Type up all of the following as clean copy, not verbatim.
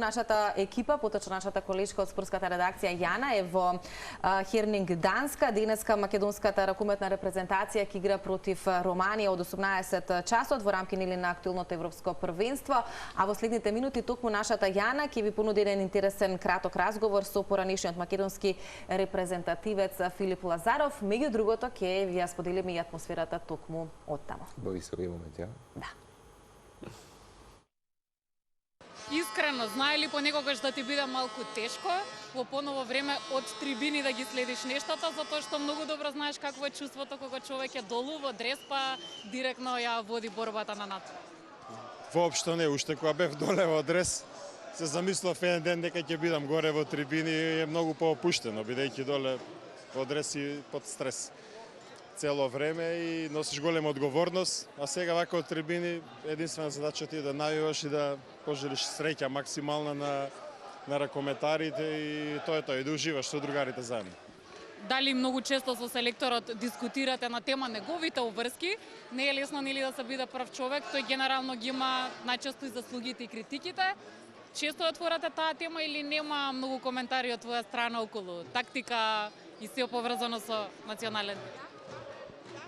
Нашата екипа, поточно нашата колешка од спортската редакција Јана е во Хернинг, Данска. Денеска македонската ракометна репрезентација ќе игра против Романија од 18 часот во рамки на актуелното европско првенство, а во следните минути токму нашата Јана ќе ви понуди еден интересен краток разговор со поранешниот македонски репрезентативец Филип Лазаров. Меѓу другото ќе ви ја споделиме и атмосферата токму од таму. Во овој момент, ја? Да. Искрено, знае ли понекогаш да ти биде малку тешко во поново време од трибини да ги следиш нештата, затоа што многу добро знаеш какво е чувството кога човек е долу во дрес, па директно ја води борбата на над. Воопшто не, уште кога бев доле во дрес, се замислов еден ден дека ќе бидам горе во трибини и е многу поопуштено, бидејќи доле во дрес и под стрес цело време и носиш голема одговорност, а сега вака од трибини единствена задача ти е да навиваш и да пожелиш среќа максимална на ракометарите и тоа е тоа, и да уживаш со другарите заедно. Дали многу често со селекторот дискутирате на тема неговите обврски? Не е лесно нели да се биде прв човек, тој генерално ги има најчесто и заслугите и критиките. Често отворате таа тема или нема многу коментари од твоја страна околу тактика и се поврзано со национален?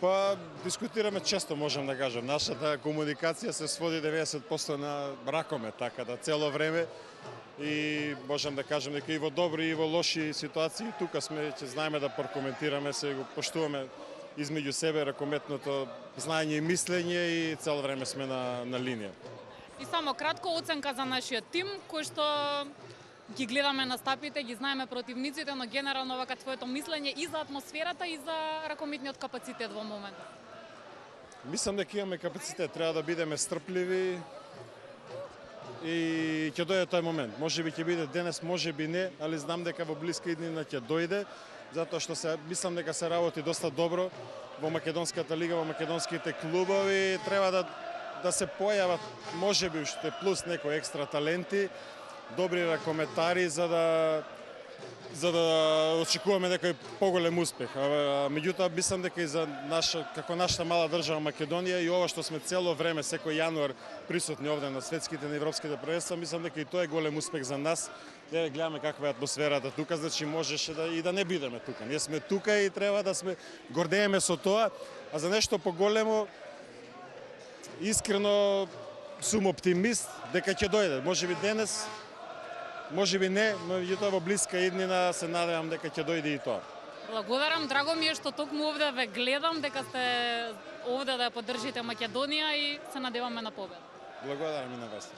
Па, дискутираме често, можам да кажам. Нашата комуникација се своди 90% на ракомет, така да цело време и можам да кажам дека и во добри и во лоши ситуации тука сме, ќе знаеме да прокоментираме, се го поштуваме измеѓу себе ракометното знаење и мислење и цело време сме на линија. И само кратко оценка за нашиот тим, кој што ги гледаме настапите, ги знаеме противниците, но генерално вака твоето мислење и за атмосферата и за ракометниот капацитет во моментот. Мислам дека имаме капацитет, треба да бидеме стрпливи и ќе дојде тој момент. Можеби ќе биде денес, можеби не, али знам дека во блиска иднина ќе дојде, затоа што мислам дека се работи доста добро во македонската лига, во македонските клубови, треба да се појават можеби уште плюс некои екстра таленти, добри ракометари за да очекуваме некој поголем успех. Меѓутоа мислам дека и за како нашата мала држава Македонија и ова што сме цело време секој јануар присутни овде на светските и европските првенства, мислам дека и тоа е голем успех за нас. Еве гледаме каква е атмосферата тука, значи можеше и да не бидеме тука. Ние сме тука и треба да сме гордееме со тоа, а за нешто поголемо искрено сум оптимист дека ќе дојде. Можеби денес, можеби не, но меѓутоа во блиска иднина се надевам дека ќе дојде и тоа. Благодарам, драго ми е што токму овде ве гледам, дека сте овде да ја поддржите Македонија и се надеваме на победа. Благодарам и на вас.